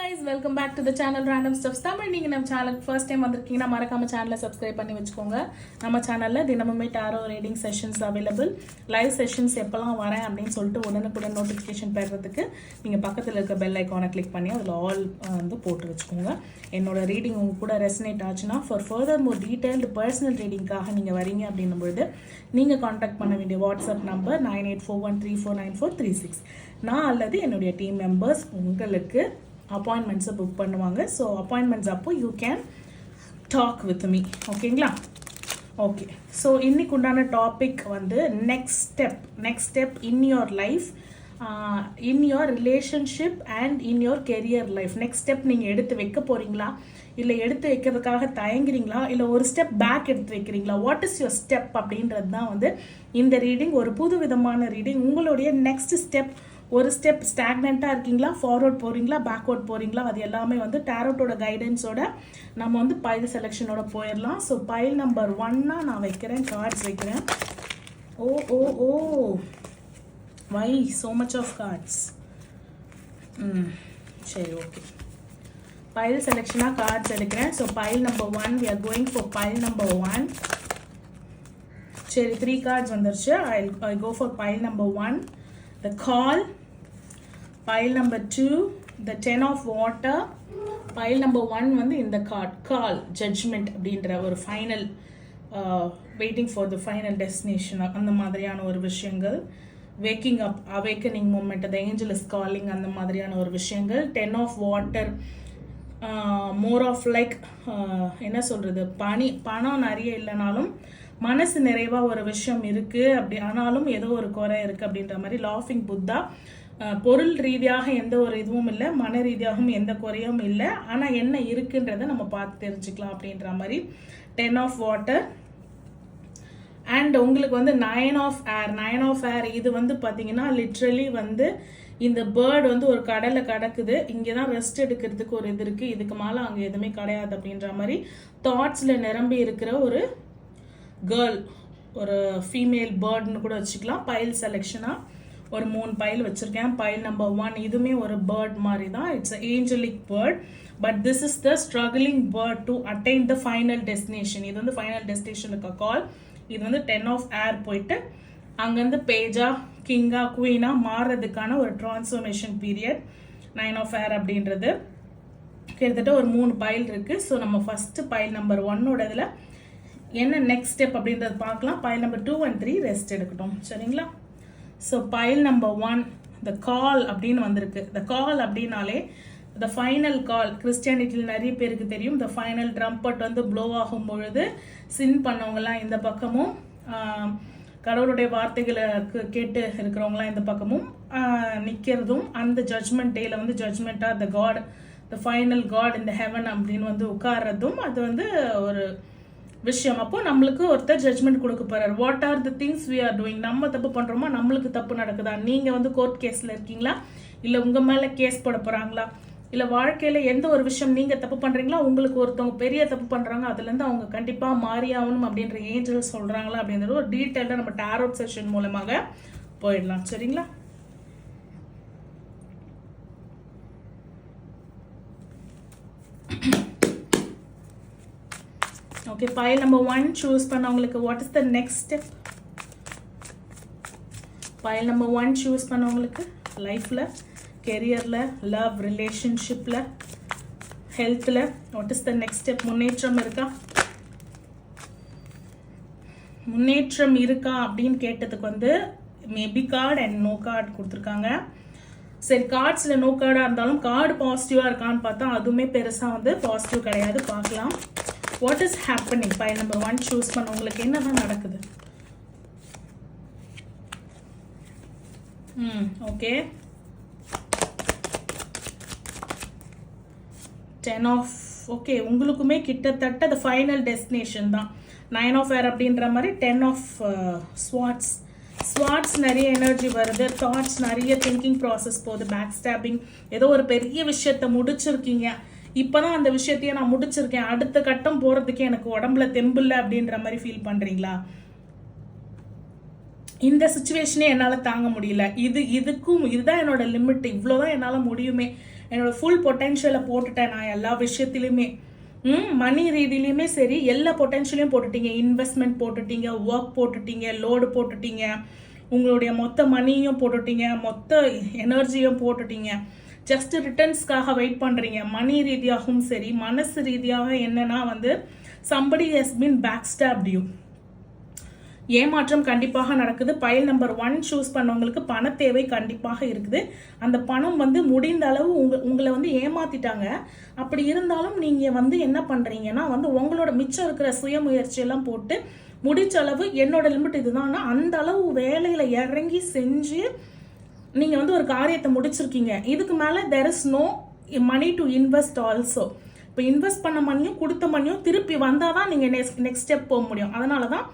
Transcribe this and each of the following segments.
guys, welcome back to the channel Random Stuffs Tamil. நீங்க நம்ம சேனலுக்கு ஃபர்ஸ்ட் டைம் வந்திருக்கீங்கன்னா மறக்காம சேனலை சப்ஸ்கிரைப் பண்ணி வச்சுக்கோங்க. நம்ம சேனல்ல தினமுமே tarot reading sessions available. Live sessions எப்பலாம் வரேன் அப்படின்னு சொல்லிட்டு உடனுக்குடன் நோட்டிஃபிகேஷன் பெறறதுக்கு நீங்க பக்கத்துல இருக்க பெல் ஐகானை கிளிக் பண்ணி அதுல ஆல் வந்து போட்டு வச்சுக்கோங்க. என்னோட ரீடிங் உங்க கூட ரெசனேட் ஆச்சுன்னா for further more detailed personal ரீடிங்காக நீங்க வரீங்க அப்படின்னும்போது நீங்க காண்டாக்ட் பண்ண வேண்டிய வாட்ஸ்அப் நம்பர் 9841349436. நான் அல்லது என்னுடைய டீம் மெம்பர்ஸ் உங்களுக்கு அப்பாயின்மெண்ட்ஸை புக் பண்ணுவாங்க. ஸோ அப்பாயின்மெண்ட்ஸ் அப்போ you can talk with me. ஓகேங்களா? ஓகே, ஸோ இன்னைக்கு உண்டான டாபிக் வந்து next step in your life, in your relationship and in your career life. Next step நீங்கள் எடுத்து வைக்க போகிறீங்களா, இல்லை எடுத்து வைக்கிறதுக்காக தயங்குறீங்களா, இல்லை ஒரு ஸ்டெப் பேக் எடுத்து வைக்கிறீங்களா? வாட் இஸ் யோர் ஸ்டெப் அப்படின்றது தான் வந்து இந்த ரீடிங். ஒரு புது விதமான ரீடிங். உங்களுடைய நெக்ஸ்ட் ஸ்டெப், ஒரு ஸ்டெப் ஸ்டாக்னண்ட்டாக இருக்கீங்களா, ஃபார்வர்ட் போகிறீங்களா, பேக்வர்ட் போகிறீங்களா, அது எல்லாமே வந்து டேரோட்டோட கைடன்ஸோட நம்ம வந்து பைல் செலெக்ஷனோட போயிடலாம். ஸோ பைல் நம்பர் 1 நான் வைக்கிறேன், கார்ட்ஸ் வைக்கிறேன். ஓ ஓ ஓ வை so much of cards. சரி, ஓகே. பைல் செலெக்ஷனாக கார்ட்ஸ் எடுக்கிறேன். So file number 1 we are going for pile number 1. சரி, 3 cards வந்துருச்சு. I'll go for pile number 1, the call. Pile number 2, the 10 of water. Pile number 1 வந்து இந்த call, judgment அப்படின்ற ஒரு final, waiting for the final destination, அந்த மாதிரியான ஒரு விஷயங்கள். Waking up, awakening moment, the angel is calling, அந்த மாதிரியான ஒரு விஷயங்கள். 10 of water, more of like என்ன சொல்கிறது, பணம் நிறைய இல்லைனாலும் மனசு நிறைவாக ஒரு விஷயம் இருக்குது அப்படி, ஆனாலும் ஏதோ ஒரு குறை இருக்குது அப்படின்ற மாதிரி. லாஃபிங் புத்தா, பொருள் ரீதியாக எந்த ஒரு இதுவும் இல்லை, மன ரீதியாகவும் எந்த குறையும் இல்லை, ஆனால் என்ன இருக்குன்றதை நம்ம பார்த்து தெரிஞ்சுக்கலாம் அப்படின்ற மாதிரி. 10 of water அண்ட் உங்களுக்கு வந்து 9 of air. இது வந்து பார்த்தீங்கன்னா லிட்ரலி வந்து இந்த பேர்டு வந்து ஒரு கடலை கடக்குது, இங்கே தான் ரெஸ்ட் எடுக்கிறதுக்கு ஒரு இது இருக்குது, இதுக்கு மேலே அங்கே எதுவுமே கிடையாது அப்படின்ற மாதிரி தாட்ஸில் நிரம்பி இருக்கிற ஒரு கேர்ள், ஒரு ஃபீமேல் பேர்டுன்னு கூட வச்சுக்கலாம். பைல் செலெக்ஷனாக ஒரு 3 பைல் வச்சுருக்கேன். பைல் நம்பர் 1 இதுவுமே ஒரு பேர்ட் மாதிரி தான். It's angelic bird, but this is the struggling bird to attain the final destination. இது வந்து ஃபைனல் டெஸ்டினேஷனுக்கு கால். இது வந்து 10 of air போயிட்டு அங்கேருந்து பேஜா, கிங்கா, குவீனா மாறுறதுக்கான ஒரு டிரான்ஸ்ஃபர்மேஷன் பீரியட். 9 of air அப்படின்றது கிட்டத்தட்ட ஒரு 3 பைல் இருக்குது. ஸோ நம்ம ஃபஸ்ட்டு பைல் நம்பர் 1ஓட இதில் என்ன நெக்ஸ்ட் ஸ்டெப் அப்படின்றது பார்க்கலாம். பைல் நம்பர் 2 and 3 ரெஸ்ட் எடுக்கட்டும், சரிங்களா? ஸோ பைல் நம்பர் 1 த கால் அப்படின்னு வந்திருக்கு. த கால் அப்படின்னாலே த ஃபைனல் கால். கிறிஸ்டியானிட்டியில் நிறைய பேருக்கு தெரியும், த ஃபைனல் ட்ரம்பட் வந்து ப்ளோ ஆகும் பொழுது சின் பண்ணவங்கலாம் இந்த பக்கமும், கடவுளுடைய வார்த்தைகளை கேட்டு இருக்கிறவங்களாம் இந்த பக்கமும் நிற்கிறதும், அந்த ஜட்ஜ்மெண்ட் டேல வந்து ஜட்ஜ்மெண்ட்டாக த காட், த ஃபைனல் காட் இந்த ஹெவன் அப்படின்னு வந்து உட்கார்றதும் அது வந்து ஒரு விஷயம். அப்போ நம்மளுக்கு ஒருத்தர் ஜட்ஜ்மெண்ட் கொடுக்க போறாரு. What are the things we are doing. நம்ம தப்பு பண்றோமா, நம்மளுக்கு தப்பு நடக்குதா, நீங்க வந்து கோர்ட் கேஸ்ல இருக்கீங்களா, இல்ல உங்க மேல கேஸ் போட போறாங்களா, இல்ல வாழ்க்கையில எந்த ஒரு விஷயம் நீங்க தப்பு பண்றீங்களா, உங்களுக்கு ஒருத்தவங்க பெரிய தப்பு பண்றாங்க, அதுல இருந்து அவங்க கண்டிப்பா மாறி ஆகணும் அப்படின்ற ஏஞ்சல் சொல்றாங்களா அப்படின்றது ஒரு டீட்டெயிலா நம்ம டாரோட் செஷன் மூலமாக போயிடலாம், சரிங்களா? ஓகே, pile number 1 சூஸ் பண்ணவங்களுக்கு what is the next step? pile number 1 choose பண்ணவங்களுக்கு லைஃப்பில், கெரியரில், லவ், ரிலேஷன்ஷிப்பில், ஹெல்த்தில் what is the next step? முன்னேற்றம் இருக்கா, முன்னேற்றம் இருக்கா அப்படின்னு கேட்டதுக்கு வந்து maybe card and no card கொடுத்துருக்காங்க. சரி, கார்ட்ஸில் நோ கார்டாக இருந்தாலும் கார்டு பாசிட்டிவாக இருக்கான்னு பார்த்தா அதுவுமே பெருசாக வந்து பாசிட்டிவ் கிடையாது. பார்க்கலாம் what is happening. File number 1 choose பண்ண உங்களுக்கு என்னதான் நடக்குது? ஓகே, 10 of, ஓகே, உங்களுக்குமே கிட்டத்தட்ட த ஃபைனல் டெஸ்டினேஷன் தான். 9 of air அப்படின்ற மாதிரி 10 of ஸ்வாட்ஸ் நிறைய எனர்ஜி வருது, தாட்ஸ் நிறைய, திங்கிங் ப்ராசஸ் போகுது, பேக் ஸ்டாபிங், ஏதோ ஒரு பெரிய விஷயத்தை முடிச்சிருக்கீங்க, இப்போதான் அந்த விஷயத்தையே நான் முடிச்சிருக்கேன், அடுத்த கட்டம் போகிறதுக்கு எனக்கு உடம்புல தெம்பில்லை அப்படின்ற மாதிரி ஃபீல் பண்ணுறீங்களா? இந்த சுச்சுவேஷனே என்னால் தாங்க முடியல, இதுதான் என்னோட லிமிட், இவ்வளோதான் என்னால் முடியுமே, என்னோட ஃபுல் பொட்டென்ஷியலை போட்டுட்டேன் நான் எல்லா விஷயத்துலையுமே. மணி ரீதியிலையுமே சரி, எல்லா பொட்டென்ஷியலையும் போட்டுட்டீங்க. இன்வெஸ்ட்மெண்ட் போட்டுட்டீங்க, ஒர்க் போட்டுட்டீங்க, லோடு போட்டுட்டீங்க, உங்களுடைய மொத்த மணியும் போட்டுட்டீங்க, மொத்த எனர்ஜியும் போட்டுட்டீங்க. ஜஸ்ட் ரிட்டர்ன்ஸ்க்காக வெயிட் பண்ணுறீங்க. மணி ரீதியாகவும் சரி, மனசு ரீதியாக என்னன்னா வந்து somebody has been backstabbed you. ஏமாற்றம் கண்டிப்பாக நடக்குது. பைல் நம்பர் 1 சூஸ் பண்ணவங்களுக்கு பண தேவை கண்டிப்பாக இருக்குது. அந்த பணம் வந்து முடிந்த அளவு உங்களை வந்து ஏமாத்திட்டாங்க. அப்படி இருந்தாலும் நீங்கள் வந்து என்ன பண்ணுறீங்கன்னா வந்து உங்களோட மிச்சம் இருக்கிற சுயமுயற்சியெல்லாம் போட்டு முடிச்ச அளவு என்னோட லிமிட் இதுதான், அந்த அளவு வேலையில் இறங்கி செஞ்சு நீங்கள் வந்து ஒரு காரியத்தை முடிச்சிருக்கீங்க. இதுக்கு மேலே there is no money to invest also. இப்போ இன்வெஸ்ட் பண்ண மணியும் கொடுத்த மணியும் திருப்பி வந்தால் தான் நீங்கள் நெக்ஸ்ட் ஸ்டெப் போக முடியும். அதனால தான்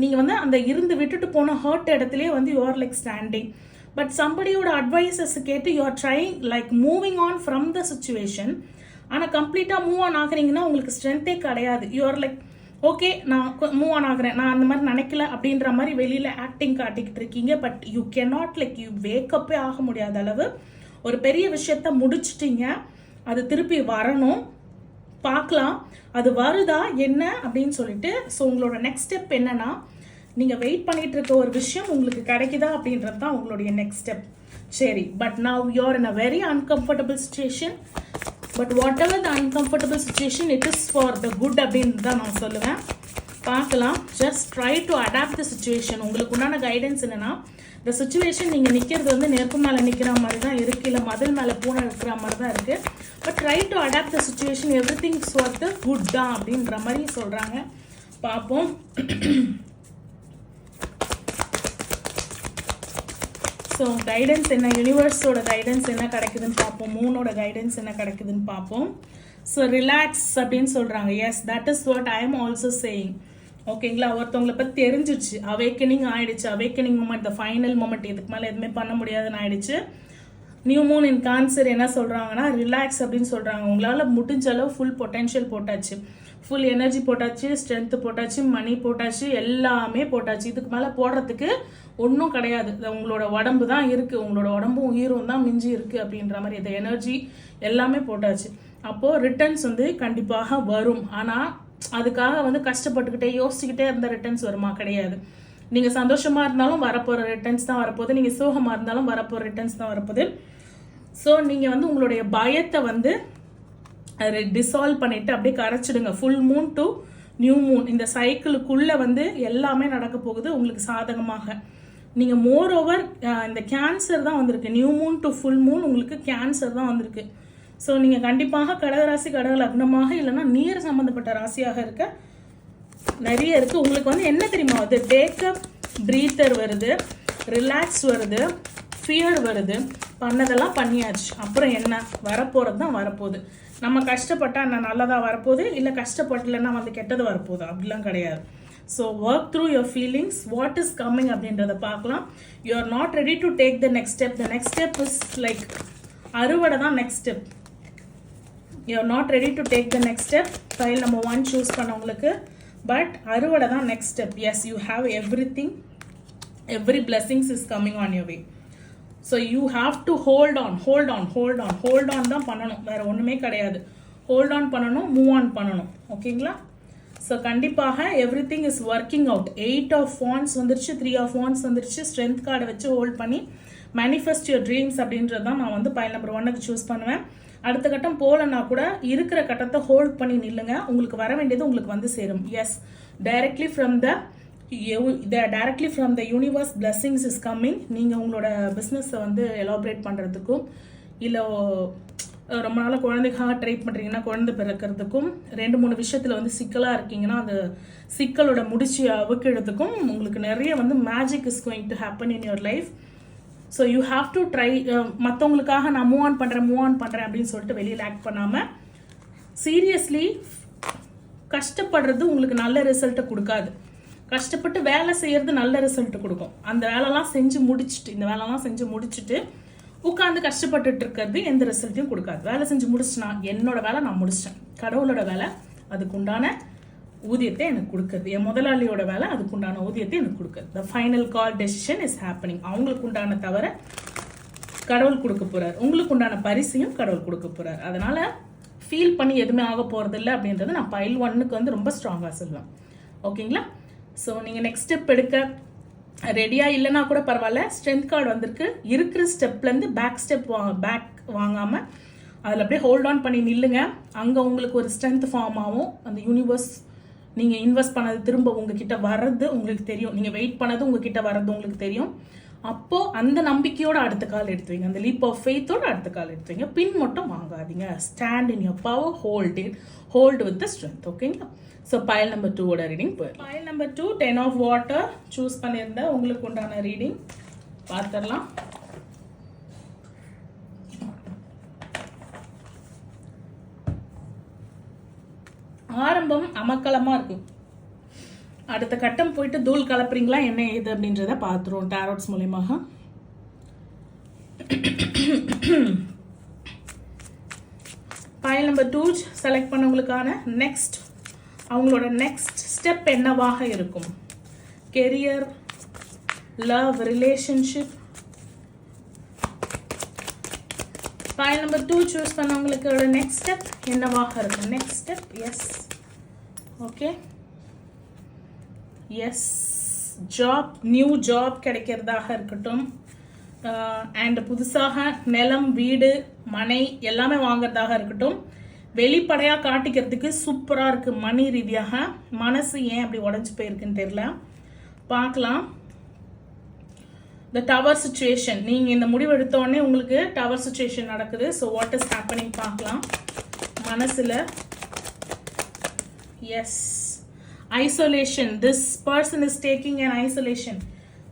நீங்கள் வந்து அந்த இருந்து விட்டுட்டு போன ஹர்ட் இடத்துலேயே வந்து யூஆர் லைக் ஸ்டாண்டிங். பட் சம்படியோட அட்வைசஸ் கேட்டு you're trying like moving on from the situation. ஆனால் கம்ப்ளீட்டாக மூவ் ஆன் ஆகுறீங்கன்னா உங்களுக்கு ஸ்ட்ரென்த்தே கிடையாது. யூஆர் லைக் ஓகே நான் மூவ் ஆன் ஆகுறேன், நான் அந்த மாதிரி நினைக்கல அப்படின்ற மாதிரி வெளியில் ஆக்டிங் காட்டிக்கிட்டு இருக்கீங்க. But you cannot like you வேக்கப்பே ஆக முடியாத அளவு ஒரு பெரிய விஷயத்த முடிச்சிட்டீங்க. அது திருப்பி வரணும், பார்க்கலாம் அது வருதா என்ன அப்படின்னு சொல்லிட்டு. ஸோ உங்களோட நெக்ஸ்ட் ஸ்டெப் என்னன்னா, நீங்கள் வெயிட் பண்ணிட்டு இருக்க ஒரு விஷயம் உங்களுக்கு கிடைக்குதா அப்படின்றது தான் உங்களுடைய நெக்ஸ்ட் ஸ்டெப். சரி, but now you're in a very uncomfortable situation. But whatever the uncomfortable situation it is for the good அப்படின்னு தான் நான் சொல்லுவேன். பார்க்கலாம், just try to adapt the situation. உங்களுக்கு உண்டான கைடன்ஸ் என்னன்னா, இந்த சுச்சுவேஷன் நீங்கள் நிற்கிறது வந்து நெருப்பு மேலே நிற்கிற மாதிரி தான் இருக்குது, இல்லை மதில் மேலே பூனை இருக்கிற மாதிரி தான் இருக்குது. But try to adapt the situation, every things for the good தான் அப்படின்ற மாதிரி சொல்கிறாங்க. பார்ப்போம். ஸோ கைடன்ஸ் என்ன, யூனிவர்ஸோட கைடன்ஸ் என்ன கிடைக்குதுன்னு பார்ப்போம். மூனோட கைடன்ஸ் என்ன கிடைக்குதுன்னு பார்ப்போம். ஸோ ரிலாக்ஸ் அப்படின்னு சொல்கிறாங்க. Yes, that is what I am also saying. ஓகேங்களா, ஒருத்தவங்களை பற்றி தெரிஞ்சிச்சு, அவேக்கனிங் ஆயிடுச்சு. Awakening moment, the final moment, இதுக்கு மேலே எதுவுமே பண்ண முடியாதுன்னு ஆயிடுச்சு. நியூ மூன் இன் கேன்சர் என்ன சொல்கிறாங்கன்னா, ரிலாக்ஸ் அப்படின்னு சொல்கிறாங்க. உங்களால் முடிஞ்ச அளவு ஃபுல் பொட்டென்ஷியல் போட்டாச்சு, ஃபுல் எனர்ஜி போட்டாச்சு, ஸ்ட்ரென்த்து போட்டாச்சு, மணி போட்டாச்சு, எல்லாமே போட்டாச்சு. இதுக்கு மேலே போடுறதுக்கு ஒன்றும் கிடையாது. உங்களோட உடம்பு தான் இருக்குது, உங்களோட உடம்பும் உயிரும் தான் மிஞ்சி இருக்குது அப்படின்ற மாதிரி இந்த எனர்ஜி எல்லாமே போட்டாச்சு. அப்போது ரிட்டர்ன்ஸ் வந்து கண்டிப்பாக வரும். ஆனால் அதுக்காக வந்து கஷ்டப்பட்டுக்கிட்டே யோசிச்சுக்கிட்டே இருந்த ரிட்டர்ன்ஸ் வருமா? கிடையாது. நீங்கள் சந்தோஷமாக இருந்தாலும் வரப்போகிற ரிட்டர்ன்ஸ் தான் வரப்போகுது, நீங்கள் சோகமாக இருந்தாலும் வரப்போகிற ரிட்டர்ன்ஸ் தான் வரப்போகுது. ஸோ நீங்கள் வந்து உங்களுடைய பயத்தை வந்து டிசால்வ் பண்ணிவிட்டு அப்படியே கரைச்சிடுங்க. Full moon to new moon இந்த சைக்கிளுக்குள்ளே வந்து எல்லாமே நடக்க போகுது உங்களுக்கு சாதகமாக. நீங்கள் மோர் ஓவர் இந்த கேன்சர் தான் வந்திருக்கு. New Moon to full Moon உங்களுக்கு கேன்சர் தான் வந்திருக்கு. ஸோ நீங்கள் கண்டிப்பாக கடகராசி, கடக லக்னமாக இல்லைன்னா நீர் சம்மந்தப்பட்ட ராசியாக இருக்க நிறைய இருக்குது. உங்களுக்கு வந்து என்ன தெரியுமா வருது? டேக்கப் ப்ரீத்தர் வருது, ரிலாக்ஸ் வருது, ஃபியர் வருது. பண்ணதெல்லாம் பண்ணியாச்சு, அப்புறம் என்ன வரப்போகிறது தான் வரப்போகுது. நம்ம கஷ்டப்பட்டால் என்ன நல்லதாக வரப்போகுது, இல்லை கஷ்டப்படலைன்னா வந்து கெட்டது வரப்போகுது, அப்படிலாம் கிடையாது. So work through your feelings, what is coming அப்படின்றத பார்க்கலாம். You are not ready to take the next step. The next step is like அறுவடை தான் next step. You are not ready to take the next step. File number 1 choose பண்ணவங்களுக்கு but அறுவடை தான் next step. Yes, you have everything, every blessings is coming on your way. So you have to hold on, hold on, hold on, hold on தான் பண்ணணும், வேறு ஒன்றுமே கிடையாது. Hold on பண்ணணும், move on பண்ணணும். ஓகேங்களா? ஸோ கண்டிப்பாக everything is working out. 8 of wands வந்துருச்சு, 3 ஆஃப் வாண்ட்ஸ் வந்துருச்சு. ஸ்ட்ரென்த் கார்டை வச்சு ஹோல்ட் பண்ணி மேனிஃபெஸ்ட் யுவர் ட்ரீம்ஸ் அப்படின்றது தான் நான் வந்து பைல் நம்பர் 1க்கு சூஸ் பண்ணுவேன். அடுத்த கட்டம் போகலன்னா கூட இருக்கிற கட்டத்தை ஹோல்ட் பண்ணி நில்லுங்க, உங்களுக்கு வர வேண்டியது உங்களுக்கு வந்து சேரும். Yes, directly from the universe blessings is coming. நீங்கள் உங்களோட பிஸ்னஸை வந்து எலாபரேட் பண்ணுறதுக்கும், இல்லை ரொம்ப நாளாக குழந்தைக்காக ட்ரை பண்ணுறீங்கன்னா குழந்தை பிறக்கிறதுக்கும், 2-3 விஷயத்தில் வந்து சிக்கலாக இருக்கீங்கன்னா அந்த சிக்கலோட முடிச்சு அவுக்கிறதுக்கும் உங்களுக்கு நிறைய வந்து magic is going to happen in your life. So you have to try. மற்றவங்களுக்காக நான் மூவ் ஆன் பண்ணுறேன் அப்படின்னு சொல்லிட்டு வெளியில் ஆக்ட் பண்ணாமல் சீரியஸ்லி கஷ்டப்படுறது உங்களுக்கு நல்ல ரிசல்ட்டை கொடுக்காது. கஷ்டப்பட்டு வேலை செய்கிறது நல்ல ரிசல்ட் கொடுக்கும். அந்த வேலைலாம் செஞ்சு முடிச்சுட்டு, இந்த வேலைலாம் செஞ்சு முடிச்சுட்டு உட்காந்து கஷ்டப்பட்டுட்டு இருக்கிறது எந்த ரிசல்ட்டையும் கொடுக்காது. வேலை செஞ்சு முடிச்சுனா என்னோட வேலை நான் முடிச்சிட்டேன், கடவுளோட வேலை அதுக்கு உண்டான ஊதியத்தை எனக்கு கொடுக்குறது, என் முதலாளியோட வேலை அதுக்கு உண்டான ஊதியத்தை எனக்கு கொடுக்குறது. The final call decision is happening. அவங்களுக்கு உண்டான தவிர கடவுள் கொடுக்க போகிறார். உங்களுக்கு உண்டான பரிசையும் கடவுள் கொடுக்க போகிறார். அதனால் ஃபீல் பண்ணி எதுவுமே ஆக போகிறதில்ல அப்படின்றத நான் பைல் 1க்கு வந்து ரொம்ப ஸ்ட்ராங்காக சொல்லுவேன். ஓகேங்களா? ஸோ நீங்கள் நெக்ஸ்ட் ஸ்டெப் எடுக்க ரெடியாக இல்லைனா கூட பரவாயில்ல. ஸ்ட்ரென்த் கார்டு வந்திருக்கு. இருக்கிற ஸ்டெப்லேருந்து பேக் வாங்காமல் அதில் அப்படியே ஹோல்ட் ஆன் பண்ணி நில்லுங்க. அங்கே உங்களுக்கு ஒரு ஸ்ட்ரென்த் ஃபார்ம் ஆகும். அந்த யூனிவர்ஸ் நீங்கள் இன்வெஸ்ட் பண்ணது திரும்ப உங்ககிட்ட வர்றது உங்களுக்கு தெரியும். நீங்கள் வெயிட் பண்ணது உங்ககிட்ட வர்றது உங்களுக்கு தெரியும். அப்போது அந்த நம்பிக்கையோட அடுத்த கால் எடுத்து வைங்க. அந்த லீப் ஆஃப் ஃபெய்த்தோட அடுத்த கால் எடுத்து வைங்க. பின் மட்டும் வாங்காதீங்க. Stand in your power, hold with the strength. ஓகேங்களா? ஸோ பைல் நம்பர் 2ஓட ரீடிங் போயிடும். File number 2 10 of water choose பண்ணியிருந்தேன். உங்களுக்கு உண்டான ரீடிங் பார்த்துடலாம். ஆரம்பம் அமக்கலமாக இருக்கும். அடுத்த கட்டம் போயிட்டு தூள் கலப்புறீங்களா என்ன ஏது அப்படின்றத பார்த்துருவோம் டாரோட்ஸ் மூலியமாக. பைல் நம்பர் 2 செலக்ட் பண்ணவங்களுக்கான நெக்ஸ்ட் அவங்களோட நெக்ஸ்ட் ஸ்டெப் என்னவாக இருக்கும்? Career, love, relationship. Pile number 2 choose பண்ணவங்களுக்கோட நெக்ஸ்ட் ஸ்டெப் என்னவாக இருக்கும்? Next step yes. Okay, yes, job, new job கிடைக்கிறதாக இருக்கட்டும். அண்ட் புதுசாக நிலம், வீடு, மனை எல்லாமே வாங்குறதாக இருக்கட்டும். வெளிப்படையாக காட்டிக்கிறதுக்கு சூப்பராக இருக்குது. மணி ரீதியாக மனசு ஏன் அப்படி உடஞ்சி போயிருக்குன்னு தெரியல. பார்க்கலாம். The tower situation. நீங்கள் இந்த முடிவு எடுத்தோடனே உங்களுக்கு டவர் சிச்சுவேஷன் நடக்குது. ஸோ வாட் இஸ் ஹேப்பனிங் பார்க்கலாம் மனசில். Yes, isolation. This person is taking an isolation.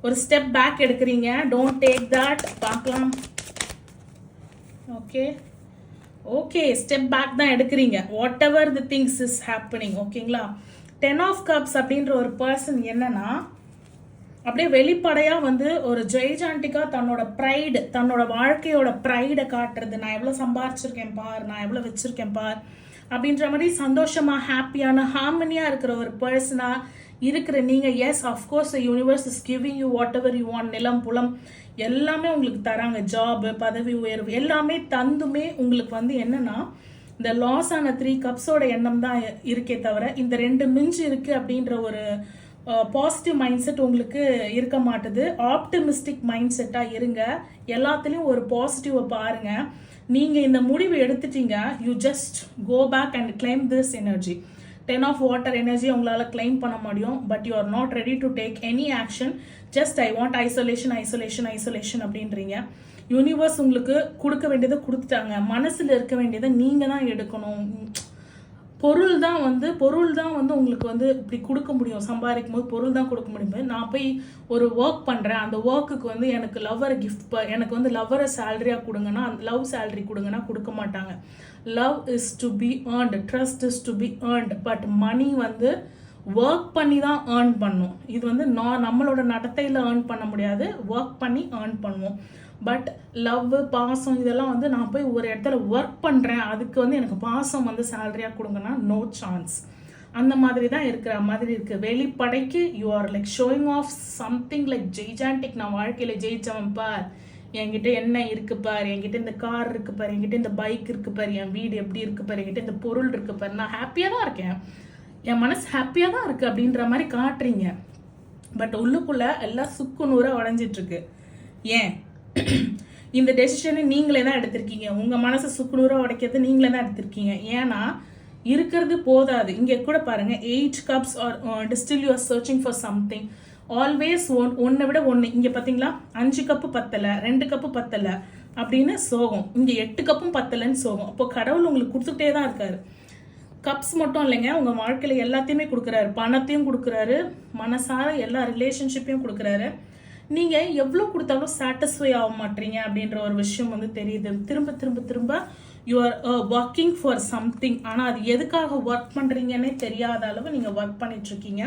ஒரு ஸ்டெப் பேக் எடுக்கிறீங்க. Don't take that. பார்க்கலாம். ஓகே, ஓகே, ஸ்டெப் பேக் தான் எடுக்கிறீங்க. Whatever the things is happening. ஓகேங்களா? 10 ஆஃப் கப்ஸ் அப்படின்ற ஒரு பர்சன் என்னன்னா அப்படியே வெளிப்படையாக வந்து ஒரு ஜெய்ஜாண்டிக்காக தன்னோட ப்ரைடு, தன்னோட வாழ்க்கையோட ப்ரைடை காட்டுறது. நான் எவ்வளோ சம்பாரிச்சிருக்கேன் பார், நான் எவ்வளோ வச்சுருக்கேன் பார் அப்படின்ற மாதிரி சந்தோஷமாக ஹாப்பியான ஹார்மனியாக இருக்கிற ஒரு பர்சனாக இருக்கிற நீங்கள். Yes, of course universe is giving you whatever you want. நிலம், புலம் எல்லாமே உங்களுக்கு தராங்க. ஜாபு, பதவி உயர்வு எல்லாமே தந்துமே உங்களுக்கு வந்து என்னன்னா இந்த லாஸ் ஆன 3 கப்ஸோட எண்ணம் தான் இருக்கே தவிர இந்த 2 மிஞ்சு இருக்குது அப்படின்ற ஒரு பாசிட்டிவ் மைண்ட் செட் உங்களுக்கு இருக்க மாட்டுது. ஆப்டிமிஸ்டிக் மைண்ட் செட்டாக இருங்க. எல்லாத்துலேயும் ஒரு பாசிட்டிவை பாருங்கள். நீங்கள் இந்த முடிவு எடுத்துட்டீங்க. You just go back and claim this energy. 10 of water energy உங்களால் கிளைம் பண்ண முடியும். But you are not ready to take any action. Just I want isolation, isolation, isolation அப்படின்றீங்க. யூனிவர்ஸ் உங்களுக்கு கொடுக்க வேண்டியதை கொடுத்துட்டாங்க. மனசில் இருக்க வேண்டியதை நீங்கள் தான் எடுக்கணும். பொருள் தான் வந்து உங்களுக்கு வந்து இப்படி கொடுக்க முடியும். சம்பாதிக்கும் போது பொருள் தான் கொடுக்க முடியும். நான் போய் ஒரு ஒர்க் பண்ணுறேன். அந்த ஒர்க்குக்கு வந்து எனக்கு லவ்வரை கிஃப்ட், எனக்கு வந்து லவ்வரை சேலரியாக கொடுங்கன்னா, லவ் சேலரி கொடுங்கன்னா கொடுக்க மாட்டாங்க. Love is to be earned, trust is to be earned. But money வந்து ஒர்க் பண்ணி தான் ஏர்ன் பண்ணும். இது வந்து நம்மளோட நடத்தையில் ஏர்ன் பண்ண முடியாது. ஒர்க் பண்ணி ஏர்ன் பண்ணுவோம். பட் லவ், பாசம் இதெல்லாம் வந்து நான் போய் ஒரு இடத்துல ஒர்க் பண்ணுறேன், அதுக்கு வந்து எனக்கு பாசம் வந்து சேலரியாக கொடுங்கன்னா நோ சான்ஸ். அந்த மாதிரி தான் இருக்கிற மாதிரி இருக்குது. வெளிப்படைக்கு you are like showing off something like gigantic. நான் வாழ்க்கையில் ஜெயிச்சவன் பார், என்கிட்ட என்ன இருக்கு பார், என்கிட்ட இந்த கார் இருக்கு பார், என்கிட்ட இந்த பைக் இருக்கு பார், என் வீடு எப்படி இருக்கு பார், என்கிட்ட இந்த பொருள் இருக்கு பார், நான் ஹாப்பியாக தான் இருக்கேன், என் மனசு ஹாப்பியாக தான் இருக்குது அப்படின்ற மாதிரி காட்டுறீங்க. பட் உள்ளுக்குள்ளே எல்லாம் சுக்குநூறாக உடஞ்சிட்ருக்கு. ஏன்? இந்த டெசிஷனை நீங்களே தான் எடுத்திருக்கீங்க. உங்கள் மனசை சுக்குநூறாக உடைக்கிறது நீங்களே தான் எடுத்திருக்கீங்க. ஏன்னா இருக்கிறது போதாது. இங்கே கூட பாருங்கள், 8 cups are still you are searching for something. Always ஒன்றை விட ஒன்று. இங்கே பார்த்தீங்களா, 5 கப்பு பத்தலை, 2 கப்பு பத்தலை அப்படின்னு சோகம். இங்கே 8 கப்பும் பத்தலைன்னு சோகம். அப்போ கடவுள் உங்களுக்கு கொடுத்துட்டே தான் இருக்காரு. கப்ஸ் மட்டும் இல்லைங்க, உங்கள் வாழ்க்கையில் எல்லாத்தையுமே கொடுக்குறாரு. பணத்தையும் கொடுக்குறாரு, மனசார எல்லா ரிலேஷன்ஷிப்பையும் கொடுக்குறாரு. நீங்கள் எவ்வளோ கொடுத்தாலும் சாட்டிஸ்ஃபை ஆக மாட்டீங்க அப்படின்ற ஒரு விஷயம் வந்து தெரியுது. திரும்ப திரும்ப திரும்ப you are working for something. ஆனால் அது எதுக்காக ஒர்க் பண்ணுறீங்கன்னே தெரியாத அளவு நீங்கள் ஒர்க் பண்ணிட்டுருக்கீங்க.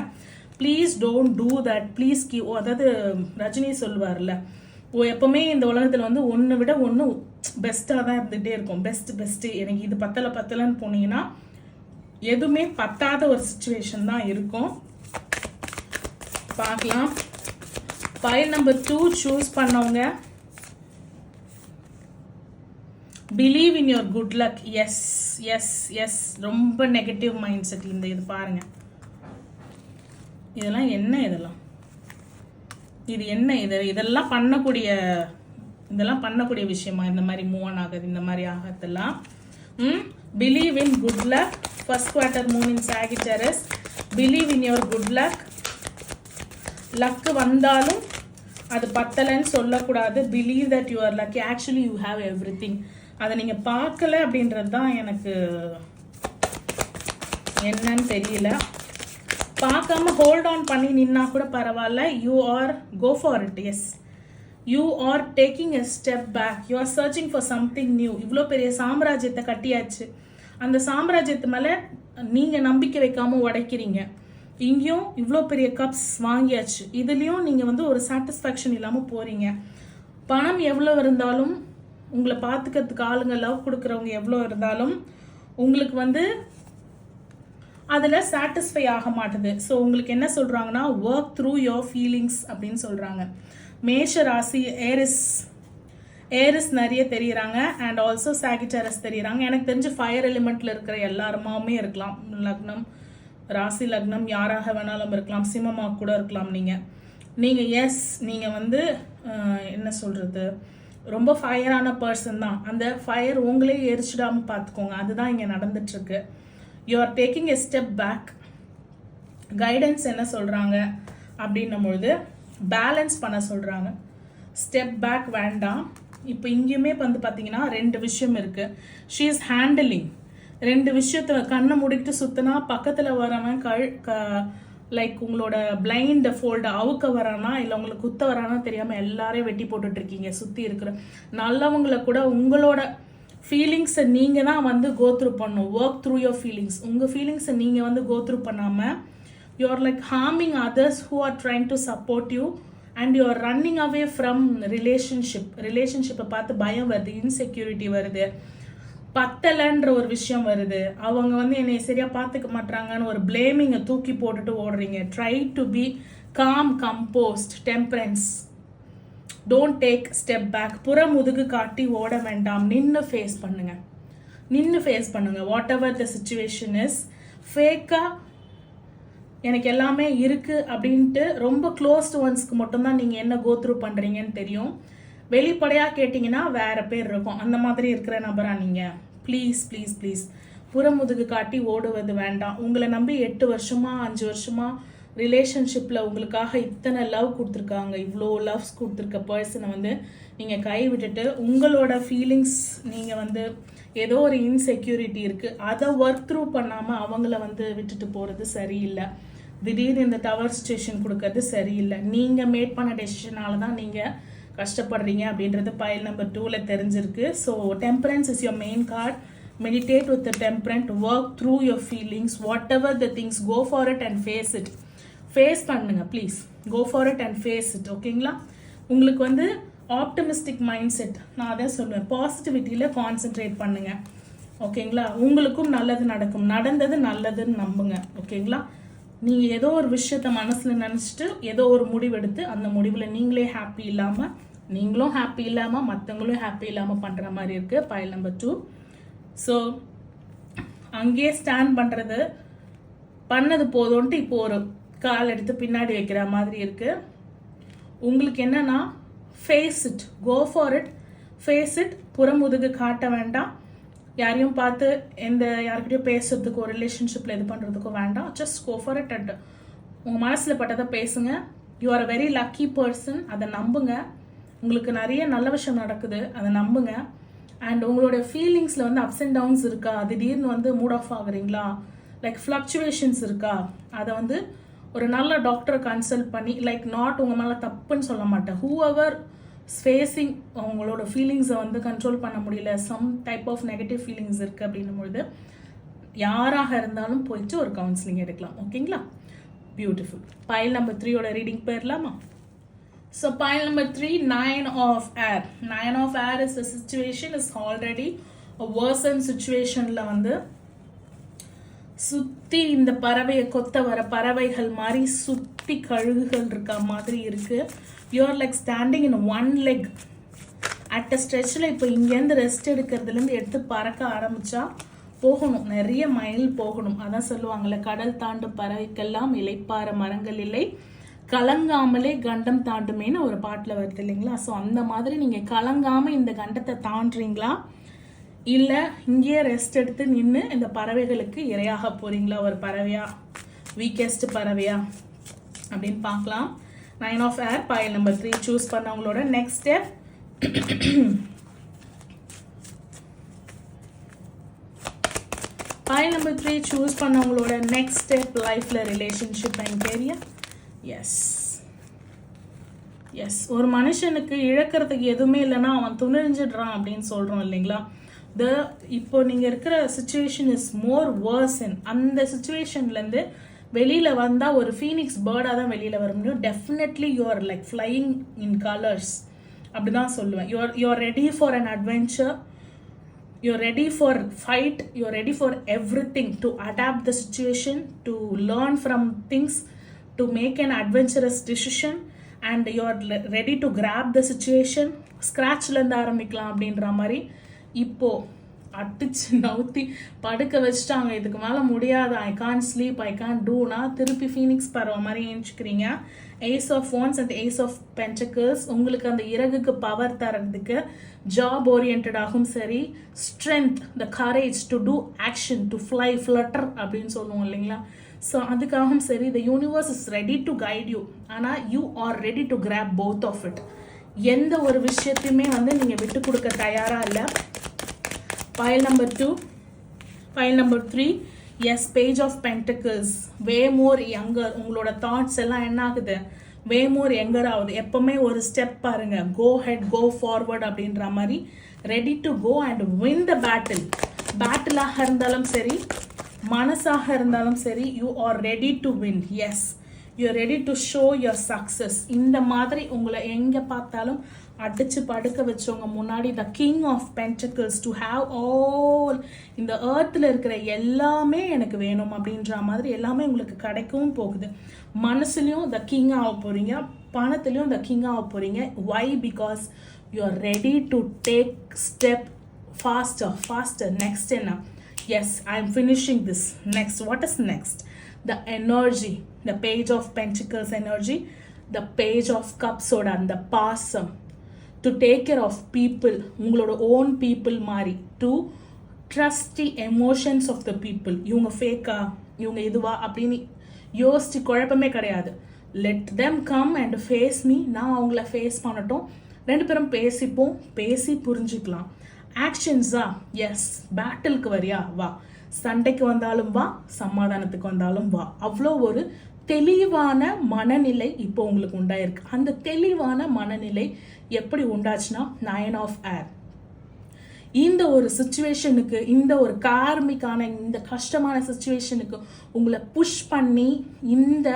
Please don't do that. Please அதாவது ரஜினி சொல்லுவார்ல, எப்போவுமே இந்த உலகத்தில் வந்து ஒன்று விட ஒன்று பெஸ்ட்டாக தான் இருந்துகிட்டே இருக்கும். பெஸ்ட்டு எனக்கு இது பத்தலைன்னு போனீங்கன்னா எதுவுமே பத்தாத ஒரு சுச்சுவேஷன் தான் இருக்கும். பார்க்கலாம். ஃபைல் நம்பர் 2 சூஸ் பண்ணவங்க believe in your good luck. Yes yes yes, ரொம்ப நெகட்டிவ் மைண்ட் செட் இந்த இது பாருங்க. இதெல்லாம் என்ன, இது என்ன, இதெல்லாம் பண்ணக்கூடிய விஷயமா இந்த மாதிரி மூவ் ஆன் ஆகுது, இந்த மாதிரி ஆகத்தெல்லாம். Believe in good luck. First quarter moon in Sagittarius. Believe in your good luck. Luck வந்தாலும் அது பத்தலைன்னு சொல்லக்கூடாது. Believe that you are lucky. Actually you have everything. அதை நீங்கள் பார்க்கல அப்படின்றது தான் எனக்கு என்னன்னு தெரியல. பார்க்காம ஹோல்ட் ஆன் பண்ணி நின்னா கூட பரவாயில்ல. You are go for it. Yes, you are taking a step back. You are searching for something new. இவ்வளோ பெரிய சாம்ராஜ்யத்தை கட்டியாச்சு. அந்த சாம்ராஜ்யத்து மேலே நீங்கள் நம்பிக்கை வைக்காம உடைக்கிறீங்க. இங்கேயும் இவ்வளோ பெரிய கப்ஸ் வாங்கியாச்சு. இதுலேயும் நீங்கள் வந்து ஒரு சாட்டிஸ்ஃபேக்ஷன் இல்லாமல் போகிறீங்க. பணம் எவ்வளோ இருந்தாலும், உங்களை பார்த்துக்கிறதுக்கு ஆளுங்க, லவ் கொடுக்குறவங்க எவ்வளோ இருந்தாலும் உங்களுக்கு வந்து அதில் சாட்டிஸ்ஃபை ஆக மாட்டுது. ஸோ உங்களுக்கு என்ன சொல்கிறாங்கன்னா, ஒர்க் த்ரூ யோர் ஃபீலிங்ஸ் அப்படின்னு சொல்கிறாங்க. மேஷ ராசி ஏரிஸ் நிறைய தெரியுறாங்க. And also சாகிட்டரஸ் தெரியுறாங்க. எனக்கு தெரிஞ்சு ஃபயர் எலிமெண்ட்டில் இருக்கிற எல்லாருமாவுமே இருக்கலாம். லக்னம், ராசி லக்னம் யாராக வேணாலும் இருக்கலாம். சிம்மமாக கூட இருக்கலாம். நீங்கள் எஸ், நீங்கள் வந்து என்ன சொல்கிறது, ரொம்ப ஃபயரான பர்சன் தான். அந்த ஃபயர் உங்களே எரிச்சிடாமல் பார்த்துக்கோங்க. அதுதான் இங்கே நடந்துட்டுருக்கு. You are taking a step back. Guidance என்ன சொல்கிறாங்க அப்படின்னும் பொழுது பேலன்ஸ் பண்ண சொல்கிறாங்க. ஸ்டெப் பேக் வேண்டாம். இப்போ இங்கேயுமே வந்து பார்த்தீங்கன்னா 2 விஷயம் இருக்குது. ஷீ இஸ் ஹேண்டிலிங் 2 விஷயத்த. கண்ணை முடிக்கிட்டு சுற்றினா பக்கத்தில் வரவன் லைக் உங்களோட பிளைண்ட் ஃபோல்டை அவுக்க வரானா இல்லை உங்களுக்கு குத்த வரானா தெரியாமல் எல்லாரையும் வெட்டி போட்டுட்ருக்கீங்க. சுற்றி இருக்கிற நல்லவங்களை கூட உங்களோட ஃபீலிங்ஸை நீங்கள் தான் வந்து கோத்ரூ பண்ணணும். Work through your feelings. உங்கள் ஃபீலிங்ஸை நீங்கள் வந்து கோத்ரூ பண்ணாமல் you are like harming others who are trying to support you and you are running away from ரிலேஷன்ஷிப்பை பார்த்து பயம் வருது, இன்செக்யூரிட்டி வருது, பத்தலைன்ற ஒரு விஷயம் வருது. அவங்க வந்து என்னை சரியாக பார்த்துக்க மாட்டாங்கன்னு ஒரு பிளேமிங்கை தூக்கி போட்டுட்டு ஓடுறீங்க. Try to be calm, composed, temperance. Don't take step back. முதுகு காட்டி ஓட வேண்டாம். நின்று ஃபேஸ் பண்ணுங்க. Whatever the situation is. ஃபேக்காக எனக்கு எல்லாமே இருக்குது அப்படின்ட்டு ரொம்ப க்ளோஸ்டு ஒன்ஸ்க்கு மட்டும்தான் நீங்கள் என்ன கோத்ரூ பண்ணுறீங்கன்னு தெரியும். வெளிப்படையாக கேட்டிங்கன்னா வேறு பேர் இருக்கும். அந்த மாதிரி இருக்கிற நபரா நீங்கள்? ப்ளீஸ் ப்ளீஸ் ப்ளீஸ் புறமுதுகு காட்டி ஓடுவது வேண்டாம். உங்களை நம்பி 8 வருஷமா 5 வருஷமா ரிலேஷன்ஷிப்பில் உங்களுக்காக இத்தனை லவ் கொடுத்துருக்காங்க. இவ்வளோ லவ்ஸ் கொடுத்துருக்க பர்சனை வந்து நீங்கள் கை விட்டுட்டு உங்களோட ஃபீலிங்ஸ், நீங்கள் வந்து ஏதோ ஒரு இன்செக்யூரிட்டி இருக்குது, அதை ஒர்க் த்ரூ பண்ணாமல் அவங்கள வந்து விட்டுட்டு போகிறது சரியில்லை. திடீர்னு இந்த டவர் ஸ்டேஷன் கொடுக்கறது சரியில்லை. நீங்கள் மேட் பண்ண டெசிஷனால தான் நீங்கள் கஷ்டப்படுறீங்க அப்படின்றது பைல் நம்பர் 2ல தெரிஞ்சிருக்கு. So temperance is your main card. Meditate with the temperance. Work through your feelings. Whatever the things, go for it and face it. Face பண்ணுங்க please. Go for it and face it. ஓகேங்களா? உங்களுக்கு வந்து optimistic mind set, நான் அதை சொல்லுவேன். பாசிட்டிவிட்டியில் concentrate பண்ணுங்க. ஓகேங்களா? உங்களுக்கும் நல்லது நடக்கும். நடந்தது நல்லதுன்னு நம்புங்க. ஓகேங்களா? நீங்கள் ஏதோ ஒரு விஷயத்த மனசில் நினச்சிட்டு ஏதோ ஒரு முடிவெடுத்து அந்த முடிவில் நீங்களே ஹாப்பி இல்லாமல், நீங்களும் ஹாப்பி இல்லாமல், மற்றவங்களும் ஹாப்பி இல்லாமல் பண்ணுற மாதிரி இருக்குது பைல் நம்பர் 2. ஸோ அங்கேயே ஸ்டாண்ட் பண்ணது போதும்ன்ட்டு இப்போ ஒரு கால் எடுத்து பின்னாடி வைக்கிற மாதிரி இருக்குது. உங்களுக்கு என்னன்னா, face it, go for it, face it. புறமுதுகு காட்ட வேண்டாம். யாரையும் பார்த்து யார்கிட்டயும் பேசுறதுக்கோ ரிலேஷன்ஷிப்பில் இது பண்ணுறதுக்கோ வேண்டாம். Just go for it and உங்கள் மனசில் பட்டதை பேசுங்க. You are a very lucky person. அதை நம்புங்க. உங்களுக்கு நிறைய நல்ல விஷயம் நடக்குது, அதை நம்புங்க. அண்ட் உங்களோட ஃபீலிங்ஸில் வந்து அப்ஸ் அண்ட் டவுன்ஸ் இருக்கா, திடீர்னு வந்து மூட் ஆஃப் ஆகுறீங்களா, லைக் ஃப்ளக்சுவேஷன்ஸ் இருக்கா, அதை வந்து ஒரு நல்ல டாக்டரை கன்சல்ட் பண்ணி, லைக் நாட் உங்கள் மேலே தப்புன்னு சொல்ல மாட்டேன், ஹூ எவர் ஃபேஸிங் அவங்களோட ஃபீலிங்ஸை வந்து கண்ட்ரோல் பண்ண முடியல, some type of negative feelings இருக்குது அப்படின்னும் பொழுது யாராக இருந்தாலும் போயிட்டு ஒரு கவுன்சிலிங் எடுக்கலாம். ஓகேங்களா? பியூட்டிஃபுல். பைல் நம்பர் 3யோட ரீடிங் போயிடலாமா? So file number 3, 9 of air. 9 of air is the situation is already a worsen situationல வந்து சுற்றி இந்த பறவையை கொத்த வர பறவைகள் மாதிரி சுற்றி கழுகுகள் இருக்க மாதிரி இருக்கு. You're like standing in one leg. At a ஸ்ட்ரெச்சில் இப்போ இங்கேருந்து ரெஸ்ட் எடுக்கிறதுலேருந்து எடுத்து பறக்க ஆரம்பித்தா போகணும், நிறைய மைல் போகணும். அதான் சொல்லுவாங்கள்ல, கடல் தாண்டும் பறவைக்கெல்லாம் இலைப்பாற மரங்கள் இல்லை, கலங்காமலே கண்டம் தாண்டுமேன்னு ஒரு பாட்டில் வருது இல்லைங்களா? ஸோ அந்த மாதிரி நீங்கள் கலங்காமல் இந்த கண்டத்தை தாண்டுறீங்களா, இல்லை இங்கேயே ரெஸ்ட் எடுத்து நின்று இந்த பறவைகளுக்கு இரையாக போகிறீங்களா? ஒரு பறவையா, வீக்கெஸ்ட் பறவையா அப்படின்னு பார்க்கலாம். 9 of air, pile number 3 choose பண்ணவங்களோட next step. pile number 3 choose பண்ணவங்களோட நெக்ஸ்ட் ஸ்டெப் லைஃப்ல ரிலேஷன்ஷிப் அண்ட் கேரியர். எஸ் ஒரு மனுஷனுக்கு இழக்கிறதுக்கு எதுவுமே இல்லைன்னா அவன் துணிஞ்சிடுறான் அப்படின்னு சொல்கிறோம் இல்லைங்களா? இப்போ நீங்கள் இருக்கிற சுச்சுவேஷன் இஸ் மோர் வேர்சன். அந்த சுச்சுவேஷன்லேருந்து வெளியில் வந்தால் ஒரு ஃபீனிக்ஸ் பேர்டாக தான் வெளியில் வர முடியும். Definitely you're like flying in colours அப்படி தான் சொல்லுவேன். You're ready for an adventure, you're ready for fight, you're ready for everything, to adapt the situation, to learn from things, to make an adventurous decision, and you're ready to grab the situation. ஸ்க்ராட்ச்ல இருந்து ஆரம்பிக்கலாம் அப்படின்ற மாதிரி இப்போ அடிச்சு நவுத்தி படுக்க வச்சுட்டாங்க, இதுக்கு மேலே முடியாது, I can sleep, I can டூனா திருப்பி ஃபீனிக்ஸ் பறவை மாதிரி ஏஞ்சிக்கிறீங்க. Ace of wands and ace of pentacles உங்களுக்கு அந்த இறகுக்கு பவர் தரதுக்கு, ஜாப் ஓரியன்டாகவும் சரி, strength, the courage to do action, to fly, flutter அப்படின்னு சொல்லுவோம் இல்லைங்களா? ஸோ அதுக்காகவும் சரி, the universe is ready to guide you. ஆனால் you are ready to grab both of it. எந்த ஒரு விஷயத்தையுமே நீங்கள் விட்டு கொடுக்க தயாராக இல்லை. pile number 2, pile number 3, yes, page of pentacles, way more younger. உங்களோட தாட்ஸ் எல்லாம் என்ன ஆகுது, வே மோர் எங்கர் ஆகுது. எப்பவுமே ஒரு ஸ்டெப் பாருங்க, கோ ஹெட், கோ ஃபார்வர்ட் அப்படின்ற மாதிரி, ready to go and win the battle. பேட்டிலாக இருந்தாலும் சரி, மனசாக இருந்தாலும் சரி, you are ready to win. Yes, you are ready to show your success. இந்த மாதிரி உங்களை எங்கே பார்த்தாலும் அடிச்சு படுக்க வச்சவங்க முன்னாடி, the king of pentacles, to have all, இந்த ஏர்த்தில் இருக்கிற எல்லாமே எனக்கு வேணும் அப்படின்ற மாதிரி எல்லாமே உங்களுக்கு கிடைக்கவும் போகுது. மனசுலையும் த கிங் ஆக போகிறீங்க, பணத்துலையும் த கிங் ஆக போகிறீங்க. Why? Because you are ready to take step faster. Next என்ன? Yes, I am finishing this. Next, what is next? The energy, the page of pentacles energy, the page of கப்ஸோட அந்த பாசம், to take care of people, உங்களோட own people மாதிரி, to trust the emotions of the people. இவங்க ஃபேக்கா, இவங்க இதுவா அப்படின்னு யோசிச்சு குழப்பமே கிடையாது. Let them come and face me, நான் அவங்கள ஃபேஸ் பண்ணட்டும், ரெண்டு பேரும் பேசிப்போம், பேசி புரிஞ்சுக்கலாம். ஆக்ஷன்ஸா? எஸ், பேட்டிலுக்கு வரியா, வா, சண்டைக்கு வந்தாலும் வா, சமாதானத்துக்கு வந்தாலும் வா. அவ்வளோ ஒரு தெளிவான மனநிலை இப்போ உங்களுக்கு உண்டாயிருக்கு. அந்த தெளிவான மனநிலை எப்படி உண்டாச்சுன்னா, 9 of air. இந்த ஒரு சுச்சுவேஷனுக்கு, இந்த ஒரு கார்மிக்கான இந்த கஷ்டமான சுச்சுவேஷனுக்கு உங்களை புஷ் பண்ணி இந்த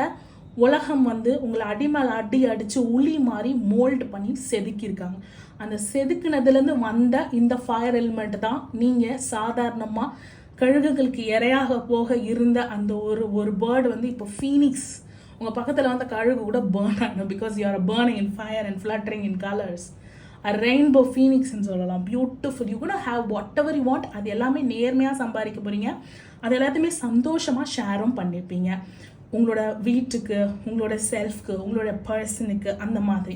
உலகம் உங்களை அடிமேல அடிச்சு உளி மாதிரி மோல்டு பண்ணி செதுக்கியிருக்காங்க. அந்த செதுக்குனதுலேருந்து வந்த இந்த ஃபயர் எலிமெண்ட் தான் நீங்கள் சாதாரணமாக கழுகுகளுக்கு இரையாக போக இருந்த அந்த ஒரு பேர்டு இப்போ ஃபீனிக்ஸ். உங்கள் பக்கத்தில் வந்த கழுகு கூட பேர்ன் ஆகணும், because you are burning in fire and fluttering in colours. Rainbow ஃபீனிக்ஸ்ன்னு சொல்லலாம். பியூட்டிஃபுல். யூ கூட have whatever you want. அது எல்லாமே நேர்மையாக சம்பாதிக்க போகிறீங்க. அது எல்லாத்தையுமே சந்தோஷமாக ஷேரும் பண்ணியிருப்பீங்க. உங்களோட வீட்டுக்கு, உங்களோட செல்ஃப்க்கு, உங்களோட பர்சனுக்கு, அந்த மாதிரி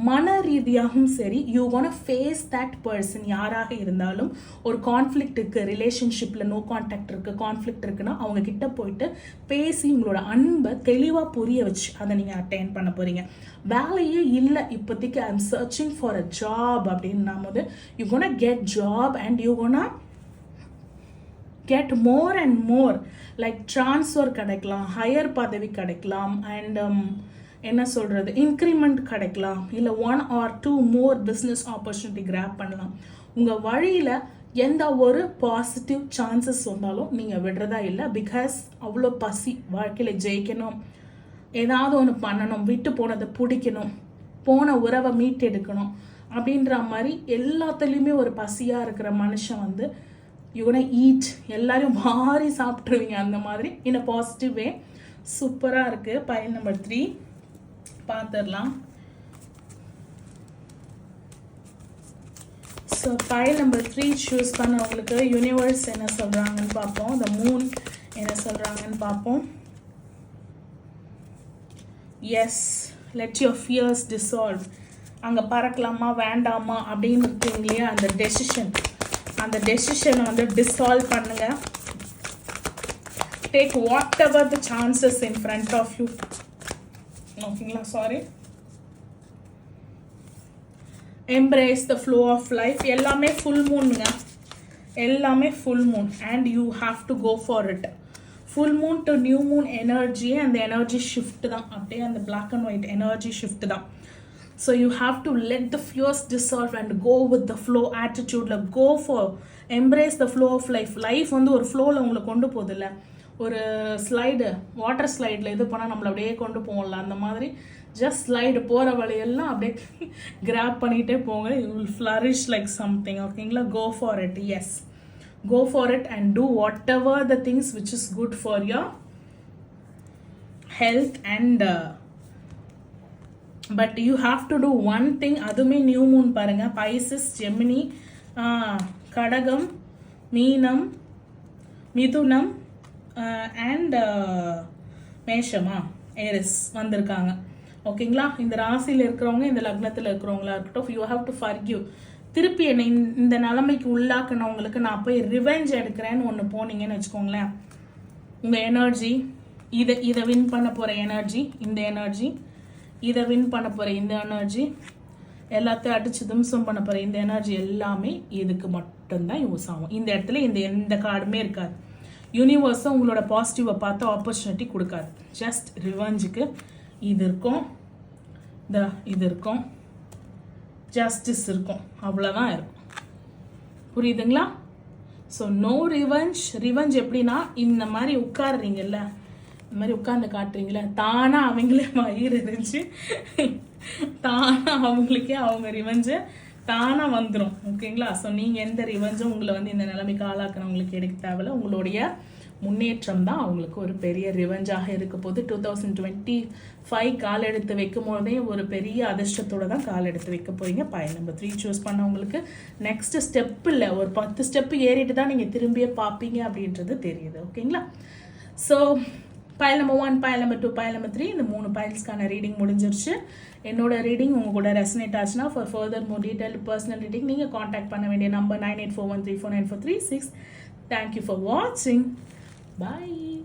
மன ரீதியாகவும் சரி, you gonna face that person. யாராக இருந்தாலும் ஒரு கான்ஃப்ளிக்ட் இருக்குது, ரிலேஷன்ஷிப்பில் நோ கான்டாக்ட் இருக்குது, கான்ஃப்ளிக்ட் இருக்குன்னா அவங்க கிட்ட போயிட்டு பேசி உங்களோட அன்பை தெளிவாக புரிய வச்சு அதை நீங்கள் அட்டைன் பண்ண போகிறீங்க. வேலையே இல்லை இப்போதைக்கு, I am searching for a job அப்படின்னா போது, you gonna get job and you gonna get more and more, like transfer கிடைக்கலாம், ஹையர் பதவி கிடைக்கலாம், அண்ட் என்ன சொல்கிறது, இன்க்ரிமெண்ட் கிடைக்கலாம், இல்லை 1 or 2 more business opportunity grab பண்ணலாம். உங்கள் வழியில் எந்த ஒரு பாசிட்டிவ் சான்சஸ் வந்தாலும் நீங்கள் விடுறதா இல்லை. பிகாஸ் அவ்வளோ பசி, வாழ்க்கையில் ஜெயிக்கணும், ஏதாவது ஒன்று பண்ணணும், விட்டு போனதை பிடிக்கணும், போன உறவை மீட்டெடுக்கணும் அப்படின்ற மாதிரி எல்லாத்துலேயுமே ஒரு பசியாக இருக்கிற மனுஷன் யூ கோனா ஈட், எல்லாரும் மாறி சாப்பிட்ருவீங்க அந்த மாதிரி, இன் அ பாசிட்டிவ் வே. சூப்பராக இருக்குது. பைல் நம்பர் 3 பார்த்துடலாம். ஸோ pile number 3 சூஸ் பண்ணவங்களுக்கு யூனிவர்ஸ் என்ன சொல்கிறாங்கன்னு பார்ப்போம். the moon என்ன சொல்கிறாங்கன்னு பார்ப்போம். yes, let your fears dissolve. அங்கே பறக்கலாமா வேண்டாமா அப்படின்னு இருக்கீங்க இல்லையா, அந்த டெசிஷனை வந்து டிசால்வ் பண்ணுங்க. Take whatever the chances in front of you. ஓகேங்களா, sorry. Embrace the flow of life. எல்லாமே ஃபுல் மூனுங்க, எல்லாமே full moon and you have to go for it. Full moon to new moon energy, அந்த energy shift தான், அப்படியே அந்த black and white energy shift தான். So you have to let the fears dissolve and go with the flow attitude. Like go for, embrace the flow of life. Life வந்து ஒரு ஃப்ளோவில் உங்களை கொண்டு போகுதில்ல, ஒரு ஸ்லைடு வாட்டர் ஸ்லைடில் இது பண்ணால் நம்மளை அப்படியே கொண்டு போகல, அந்த மாதிரி ஜஸ்ட் ஸ்லைடு போகிற வழியெல்லாம் அப்படியே கிராப் பண்ணிகிட்டே போங்க. You will flourish like something. ஓகேங்களா, go for it. Yes, go for it and do whatever the things which is good for your health and but you have to do one thing. அதுவுமே new moon பாருங்கள். Pisces, Gemini, கடகம், மீனம், மிதுனம் and மேஷமா Aries வந்திருக்காங்க. ஓகேங்களா, இந்த ராசியில் இருக்கிறவங்க, இந்த லக்னத்தில் இருக்கிறவங்களா இருக்கட்டும், யூ ஹாவ் டு ஃபர்கிவ். திருப்பி என்னை இந்த நிலைமைக்கு உள்ளாக்குனவங்களுக்கு நான் போய் ரிவெஞ்ச் எடுக்கிறேன்னு ஒன்று போனீங்கன்னு வச்சுக்கோங்களேன், உங்கள் எனர்ஜி இதை வின் பண்ண போகிற எனர்ஜி, இந்த எனர்ஜி இதை வின் பண்ண போகிற இந்த எனர்ஜி, எல்லாத்தையும் அடிச்சு திம்சம் பண்ண போகிற இந்த எனர்ஜி எல்லாமே இதுக்கு மட்டும்தான் யூஸ் ஆகும். இந்த இடத்துல எந்த கார்டுமே இருக்காது. யூனிவர்ஸும் உங்களோட பாசிட்டிவை பார்த்து ஆப்பர்ச்சுனிட்டி கொடுக்காது. ஜஸ்ட் ரிவெஞ்சுக்கு இது இருக்கும், இது இருக்கும், ஜஸ்டிஸ் இருக்கும், அவ்வளோதான் இருக்கும். புரியுதுங்களா? So no revenge. ரிவெஞ்ச் எப்படின்னா, இந்த மாதிரி உட்காடுறீங்கல்ல, இந்த மாதிரி உட்காந்து காட்டுறீங்களே, தானாக அவங்களே வயிறு இருந்துச்சு, தானாக அவங்களுக்கே அவங்க ரிவெஞ்சு தானாக வந்துடும். ஓகேங்களா, ஸோ நீங்கள் எந்த ரிவெஞ்சும் உங்களை வந்து இந்த நிலைமைக்கு ஆளாக்குறவங்களுக்கு எடுக்க தேவையில்ல. உங்களுடைய முன்னேற்றம் தான் அவங்களுக்கு ஒரு பெரிய ரிவெஞ்சாக இருக்க போது. 2025 கால் எடுத்து வைக்கும் போதே ஒரு பெரிய அதிர்ஷ்டத்தோடு தான் கால் எடுத்து வைக்க போறீங்க. pile number 3 சூஸ் பண்ணவங்களுக்கு நெக்ஸ்ட் ஸ்டெப் இல்லை, ஒரு 10 ஸ்டெப்பு ஏறிட்டு தான் நீங்கள் திரும்பியே பார்ப்பீங்க அப்படின்றது தெரியுது. ஓகேங்களா, so pile number 1, pile number 2, pile number 3 இந்த 3 பைல்ஸ்க்கான ரீடிங் முடிஞ்சிருச்சு. என்னோட ரீடிங் உங்கள் கூட ரெசனேட் ஆச்சுன்னா for further more detail personal reading நீங்கள் காண்டாக்ட் பண்ண வேண்டிய நம்பர் 9841349436. தேங்க்யூ ஃபார் வாட்சிங். Bye.